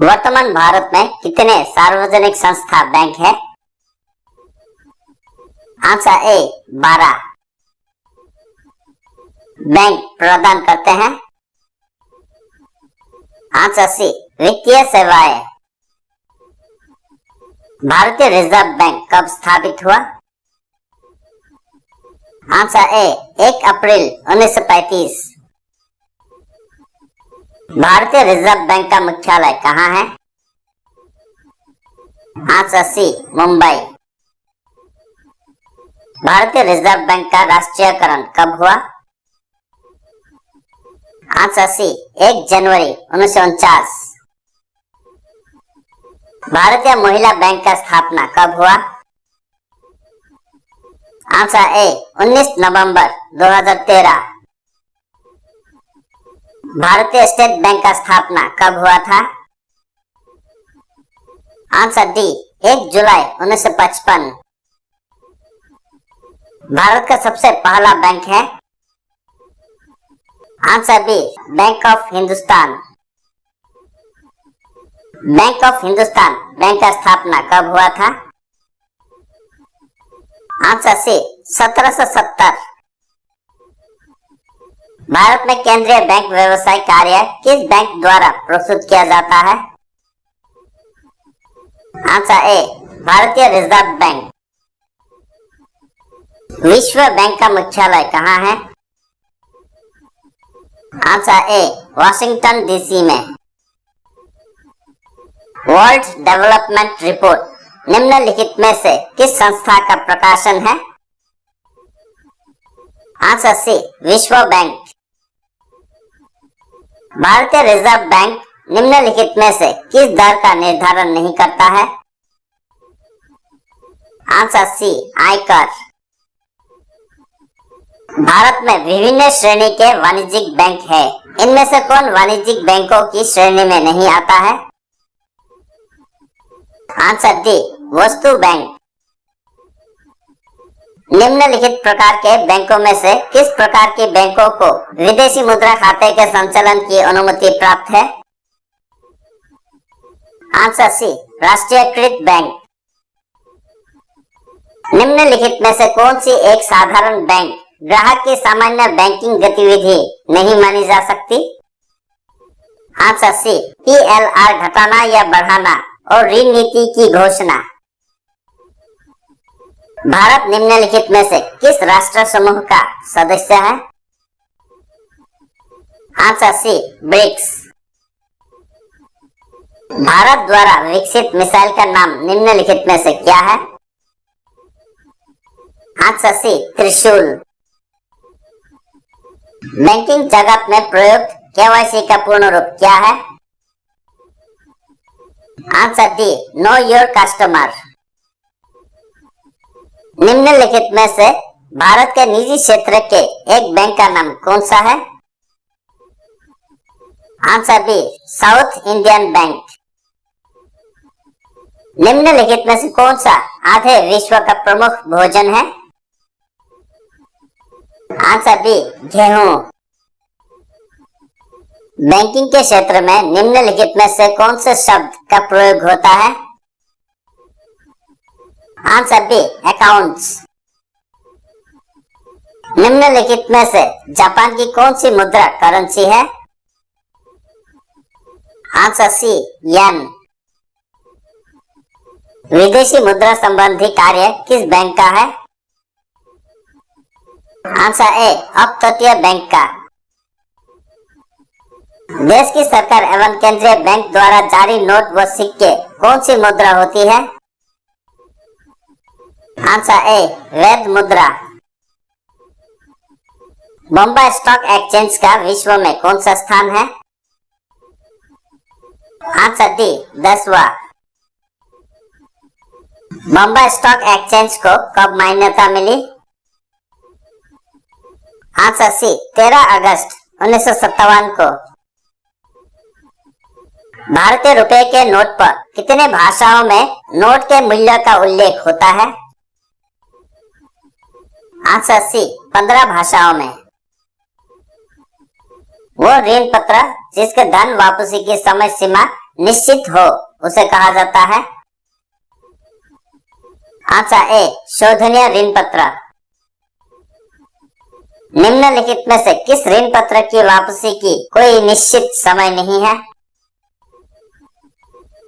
वर्तमान भारत में कितने सार्वजनिक संस्था बैंक है? आंसर ए 12 बैंक प्रदान करते हैं। आंसर सी वित्तीय सेवाएं। भारतीय रिजर्व बैंक कब स्थापित हुआ? आंसर ए 1 अप्रैल 1935। भारतीय रिजर्व बैंक का मुख्यालय कहाँ है? Answer C Mumbai. भारतीय रिजर्व बैंक का राष्ट्रीयकरण कब हुआ? आंसर सी 1 जनवरी 1949। भारतीय महिला बैंक का स्थापना कब हुआ? आंसर ए 19 नवंबर 2013। भारतीय स्टेट बैंक का स्थापना कब हुआ था? आंसर डी 1 जुलाई 1955। भारत का सबसे पहला बैंक है? Answer B bank of Hindustan. Bank of Hindustan bank का स्थापना कब हुआ था? आंसर सी 1770। भारत में केंद्रीय बैंक व्यवसाय कार्य किस बैंक द्वारा प्रस्तुत किया जाता है? आंसर ए भारतीय रिजर्व बैंक। विश्व बैंक का मुख्यालय कहाँ है? आंसर ए वॉशिंगटन डीसी में। वर्ल्ड डेवलपमेंट रिपोर्ट निम्नलिखित में से किस संस्था का प्रकाशन है? आंसर सी विश्व बैंक। भारतीय रिजर्व बैंक निम्नलिखित में से किस दर का निर्धारण नहीं करता है? आंसर सी आयकर। भारत में विभिन्न श्रेणी के वाणिज्यिक बैंक है। इनमें से कौन वाणिज्यिक बैंकों की श्रेणी में नहीं आता है? आंसर डी वस्तु बैंक। निम्नलिखित प्रकार के बैंकों में से किस प्रकार के बैंकों को विदेशी मुद्रा खाते के संचालन की अनुमति प्राप्त है? आंसर सी राष्ट्रीयकृत बैंक। निम्नलिखित में से कौन सी एक साधारण बैंक ग्राहक की सामान्य बैंकिंग गतिविधि नहीं मानी जा सकती? आंसर सी पीएलआर घटाना या बढ़ाना और ऋण नीति की घोषणा। भारत निम्नलिखित में से किस राष्ट्र समूह का सदस्य है? आंसर सी ब्रिक्स। भारत द्वारा विकसित मिसाइल का नाम निम्नलिखित में से क्या है? आंसर सी त्रिशूल। बैंकिंग जगत में प्रयुक्त केवाईसी का पूर्ण रूप क्या है? Answer D know your customer. निम्नलिखित में से भारत के निजी क्षेत्र के एक बैंक का नाम कौन सा है? Answer B South Indian bank. निम्नलिखित में से कौन सा आधे विश्व का प्रमुख भोजन है? आंसर बी गेहूं। बैंकिंग के क्षेत्र में निम्नलिखित में से कौन से शब्द का प्रयोग होता है? Answer B accounts. निम्नलिखित में से जापान की कौन सी मुद्रा करेंसी है? आंसर सी येन। विदेशी मुद्रा संबंधी कार्य किस बैंक का है? आंसर ए अपतटीय बैंक का। देश की सरकार एवं केंद्रीय बैंक द्वारा जारी नोट व सिक्के कौन सी मुद्रा होती है? आंसर ए वैध मुद्रा। बॉम्बे स्टॉक एक्सचेंज का विश्व में कौन सा स्थान है? आंसर डी 10वां। बॉम्बे स्टॉक एक्सचेंज को कब मान्यता मिली? आंसर सी 13 अगस्त 1957 को। भारतीय रुपए के नोट पर कितने भाषाओं में नोट के मूल्य का उल्लेख होता है? आंसर सी 15 भाषाओं में। वो ऋण पत्र जिसके धन वापसी की समय सीमा निश्चित हो उसे कहा जाता है? आंसर ए शोधनीय ऋण पत्र। निम्नलिखित में से किस ऋण पत्र की वापसी की कोई निश्चित समय नहीं है?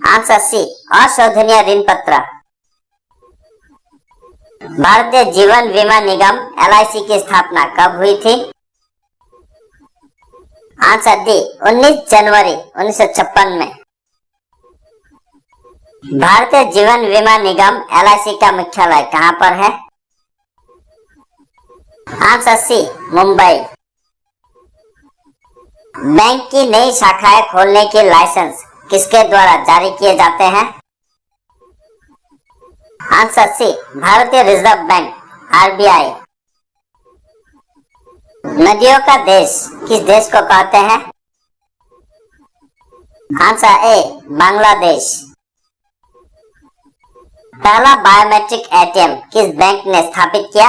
आंसर सी अशोधनीय ऋण पत्र। भारतीय जीवन बीमा निगम LIC की स्थापना कब हुई थी? आंसर डी 19 जनवरी 1956 में। भारतीय जीवन बीमा निगम LIC का मुख्यालय कहां पर है? Answer C Mumbai. बैंक की नई शाखाएं खोलने के लाइसेंस किसके द्वारा जारी किए जाते हैं? आंसर सी भारतीय रिजर्व बैंक RBI। नदियों का देश किस देश को कहते हैं? Answer A Bangladesh. पहला बायोमेट्रिक ATM किस बैंक ने स्थापित किया?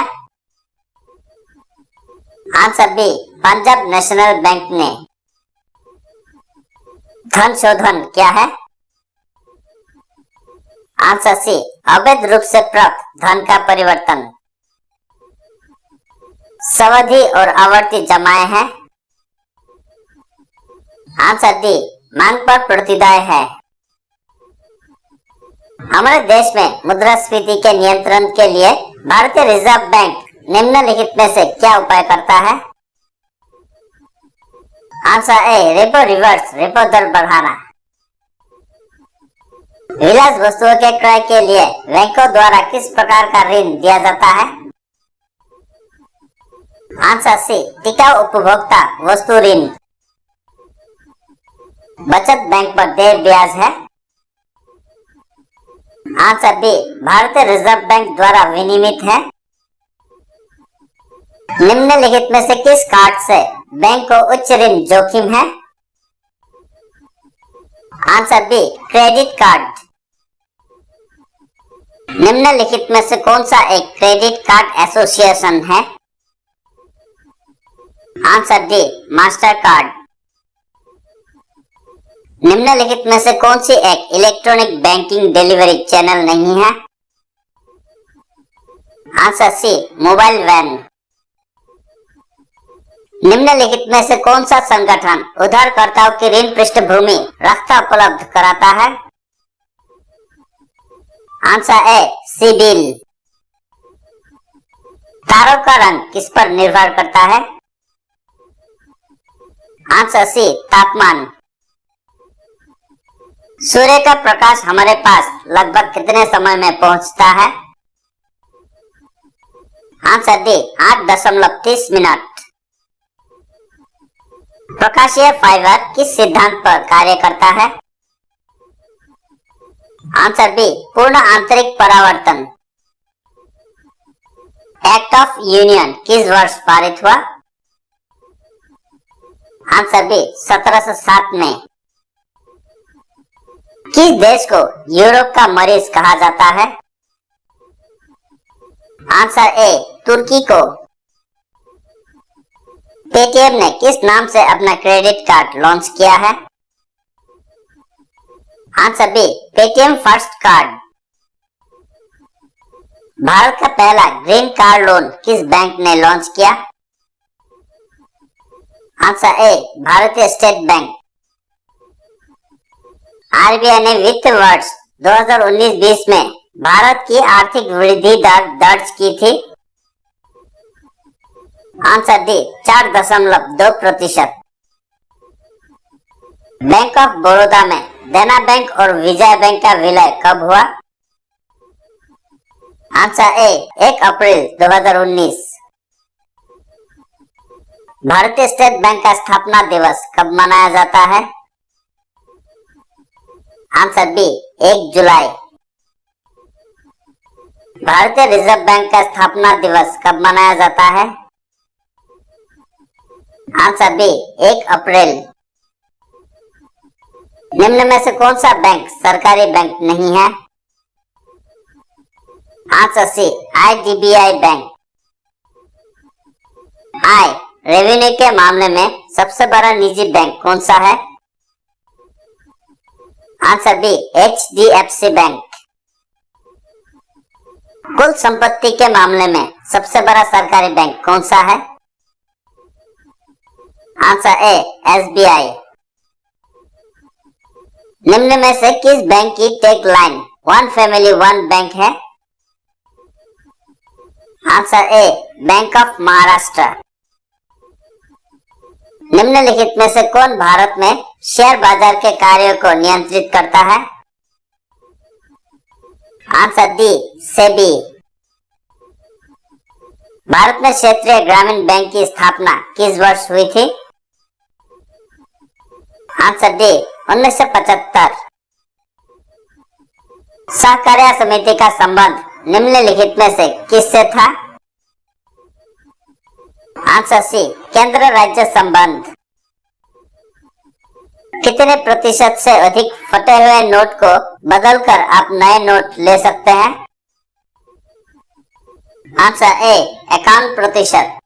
Answer B Punjab national bank ने। धन शोधन क्या है? आंसर सी अवैध रूप से प्राप्त धन का परिवर्तन। सावधि और आवर्ती जमाएं हैं? आंसर डी मांग पर प्रतिदाय है। हमारे देश में मुद्रास्फीति के नियंत्रण के लिए भारतीय रिजर्व बैंक निम्नलिखित में से क्या उपाय करता है? Answer A repo reverse repo दर बढ़ाना। विलास वस्तुओं के क्रय के लिए बैंकों द्वारा किस प्रकार का ऋण दिया जाता है? आंसर सी टिकाऊ उपभोक्ता वस्तु ऋण। बचत बैंक पर देय ब्याज है? आंसर बी भारतीय रिजर्व बैंक द्वारा विनियमित है। निम्नलिखित में से किस कार्ड से बैंक को उच्च ऋण जोखिम है? Answer B credit card. निम्नलिखित में से कौन सा एक क्रेडिट कार्ड एसोसिएशन है? Answer D Mastercard. निम्नलिखित में से कौन सी एक इलेक्ट्रॉनिक बैंकिंग डिलीवरी चैनल नहीं है? Answer C mobile van. निम्नलिखित में से कौन सा संगठन उधारकर्ताओं की ऋण पृष्ठभूमि रक्षा उपलब्ध कराता है? आंसर ए सिबिल। तारों का रंग किस पर निर्भर करता है? आंसर सी तापमान। सूर्य का प्रकाश हमारे पास लगभग कितने समय में पहुंचता है? Answer D 8.30 minute. प्रकाशीय फाइबर किस सिद्धांत पर कार्य करता है? आंसर बी पूर्ण आंतरिक परावर्तन। एक्ट ऑफ यूनियन किस वर्ष पारित हुआ? आंसर बी 1707 में। किस देश को यूरोप का मरीज कहा जाता है? आंसर ए तुर्की को। पेटीएम ने किस नाम से अपना क्रेडिट कार्ड लॉन्च किया है? Answer B Paytm first card. भारत का पहला ग्रीन कार्ड लोन किस बैंक ने लॉन्च किया? आंसर ए भारतीय स्टेट बैंक। RBI ने वित्त वर्ष 2019-20 में भारत की आर्थिक वृद्धि दर दर्ज की थी? Answer D 4.2%। Bank of Baroda में देना बैंक और विजय बैंक का विलय कब हुआ? आंसर ए 1 अप्रैल 2019। भारतीय स्टेट बैंक का स्थापना दिवस कब मनाया जाता है? आंसर बी 1 जुलाई। भारतीय रिजर्व बैंक का स्थापना दिवस कब मनाया जाता है? आंसर बी 1 अप्रैल। निम्न में से कौन सा बैंक सरकारी बैंक नहीं है? Answer C IDBI bank. आय रेवेन्यू के मामले में सबसे बड़ा निजी बैंक कौन सा है? Answer B HDFC bank. कुल संपत्ति के मामले में सबसे बड़ा सरकारी बैंक कौन सा है? Answer A SBI। निम्न में से किस बैंक की tag line one family one bank है? Answer A bank of Maharashtra. निम्नलिखित में से कौन भारत में शेयर बाजार के कार्यों को नियंत्रित करता है? Answer D SEBI. भारत में क्षेत्रीय ग्रामीण बैंक की स्थापना किस वर्ष हुई थी? Answer D 1975। सहकार्य समिति का संबंध निम्नलिखित में से किससे था? आंसर सी केंद्र राज्य संबंध। कितने प्रतिशत से अधिक फटे हुए नोट को बदलकर आप नए नोट ले सकते हैं? आंसर ए 51%।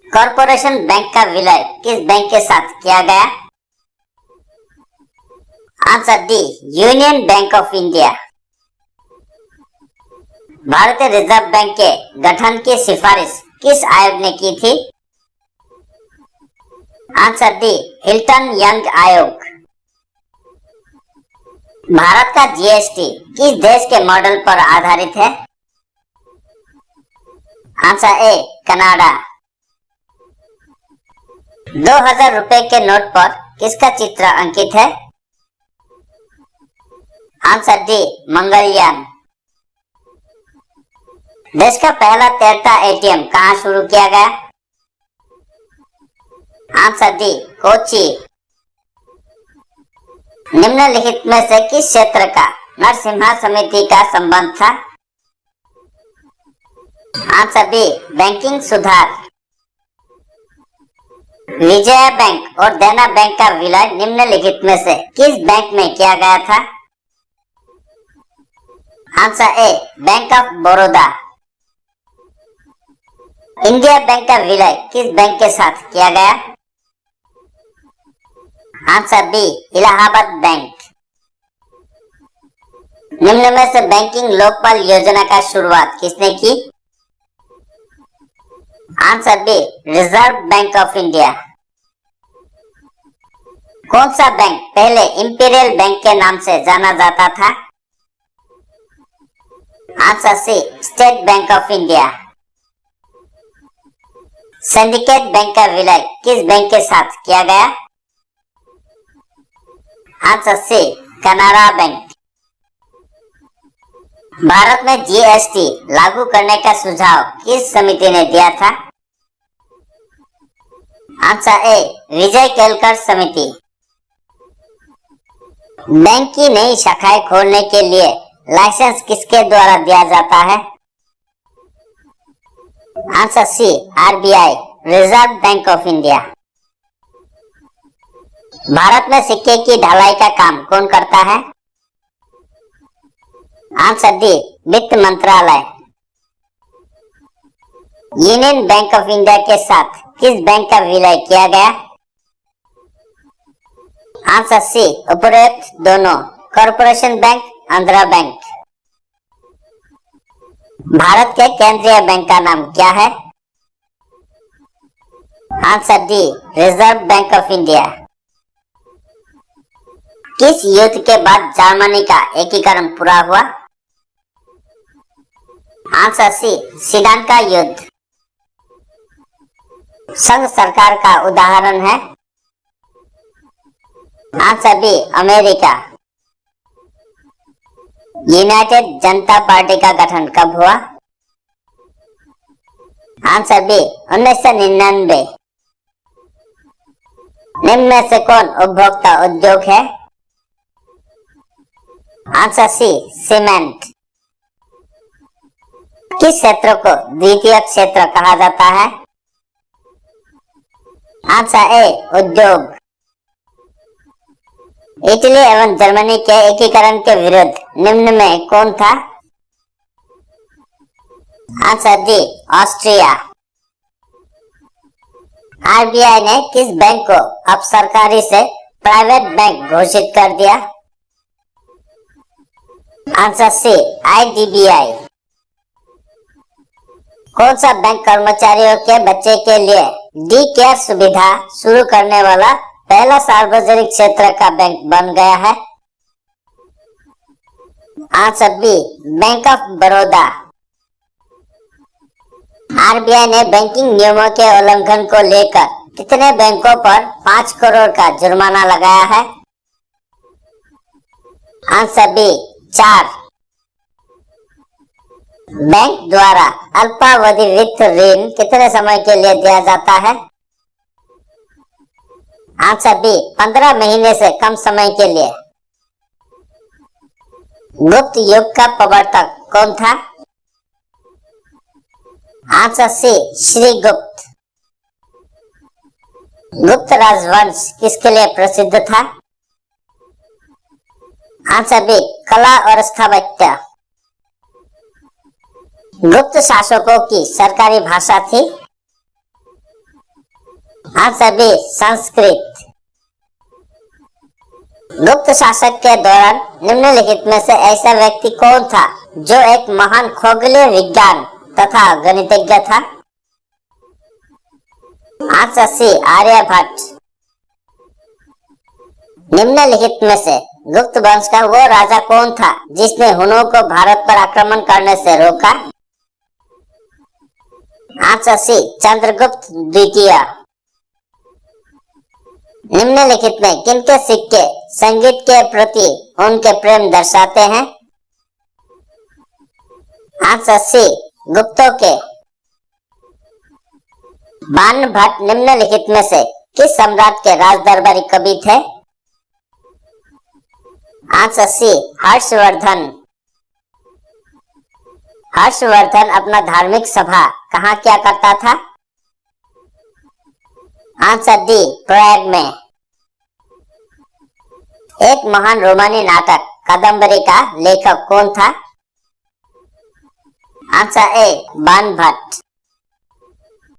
कॉरपोरेशन बैंक का विलय किस बैंक के साथ किया गया? Answer D union bank of India. भारतीय रिजर्व बैंक के गठन की सिफारिश किस आयोग ने की थी? आंसर डी हिल्टन यंग आयोग। भारत का जीएसटी किस देश के मॉडल पर आधारित है? आंसर ए कनाडा। 2000 रुपए के नोट पर किसका चित्र अंकित है? Answer D Mangalyaan. देश का पहला तैरता एटीएम कहां शुरू किया गया? Answer D Kochi. निम्नलिखित में से किस क्षेत्र का नरसिम्हा समिति का संबंध था? आंसर बी बैंकिंग सुधार। विजया बैंक और देना बैंक का विलय निम्नलिखित में से किस बैंक में किया गया था? Answer A bank of Baroda. India bank का विलय किस बैंक के साथ किया गया? Answer B Allahabad bank. निम्न में से बैंकिंग लोकपाल योजना का शुरुआत किसने की? Answer B reserve bank of India. कौन सा बैंक पहले इंपीरियल बैंक के नाम से जाना जाता था? Answer C state bank of India. Syndicate bank का विलय किस बैंक के साथ किया गया? Answer C Canara bank. भारत में जीएसटी लागू करने का सुझाव किस समिति ने दिया था? आंसर ए विजय केलकर समिति। बैंक की नई शाखाएं खोलने के लिए लाइसेंस किसके द्वारा दिया जाता है? Answer C RBI reserve bank of India. भारत में सिक्के की ढलाई का काम कौन करता है? आंसर डी वित्त मंत्रालय। यूनियन बैंक ऑफ इंडिया के साथ किस बैंक का विलय किया गया? आंसर सी उपरोक्त दोनों, corporation bank, Andhra bank. Bharat के केंद्रीय बैंक का नाम क्या है? Answer D reserve bank of India. किस युद्ध के बाद जर्मनी का एकीकरण पूरा हुआ? आंसर सी सीडान का युद्ध। संघ सरकार का उदाहरण है? Answer B America. United Janata party का गठन कब हुआ? Answer B 1999। निम्न में से कौन उपभोक्ता उद्योग है? Answer C cement. किस क्षेत्र को द्वितीय क्षेत्र कहा जाता है? आंसर ए उद्योग। इटली एवं जर्मनी के एकीकरण के विरुद्ध निम्न में कौन था? Answer D Austria. आरबीआई ने किस बैंक को अब सरकारी से प्राइवेट बैंक घोषित कर दिया? Answer C, IDBI। कौन सा बैंक कर्मचारियों के बच्चे के लिए डी केयर सुविधा शुरू करने वाला पहला सार्वजनिक क्षेत्र का बैंक बन गया है? Answer B, bank of Baroda. RBI ने बैंकिंग नियमों के उल्लंघन को लेकर कितने बैंकों पर 5 करोड़ का जुर्माना लगाया है? Answer B, 4। बैंक द्वारा अल्पावधि वित्त ऋण कितने समय के लिए दिया जाता है? आंसर बी, 15 महीने से कम समय के लिए। गुप्त युग का प्रवर्तक कौन था? Answer C, Srigupta. गुप्त राजवंश किसके लिए प्रसिद्ध था? आंसर बी, कला और स्थापत्य। गुप्त शासकों की सरकारी भाषा थी? Answer B, Sanskrit. गुप्त शासक के दौरान निम्नलिखित में से ऐसा व्यक्ति कौन था जो एक महान खगोलीय विज्ञान तथा गणितज्ञ था? Answer C, Aryabhata. निम्नलिखित में से गुप्त वंश का वो राजा कौन था जिसने हुनों को भारत पर आक्रमण करने से रोका? आंसर सी, चंद्रगुप्त द्वितीय। निम्नलिखित में किनके सिक्के संगीत के प्रति उनके प्रेम दर्शाते हैं? आंसर सी, गुप्तों के। बाणभट्ट निम्नलिखित में से किस सम्राट के राज दरबारी कवि थे? Answer C, Harshvardhan. हर्षवर्धन अपना धार्मिक सभा कहाँ किया करता था? आंसर डी, प्रयाग में। एक महान रोमानी नाटक कादम्बरी का लेखक कौन था? आंसर ए, बाणभट्ट।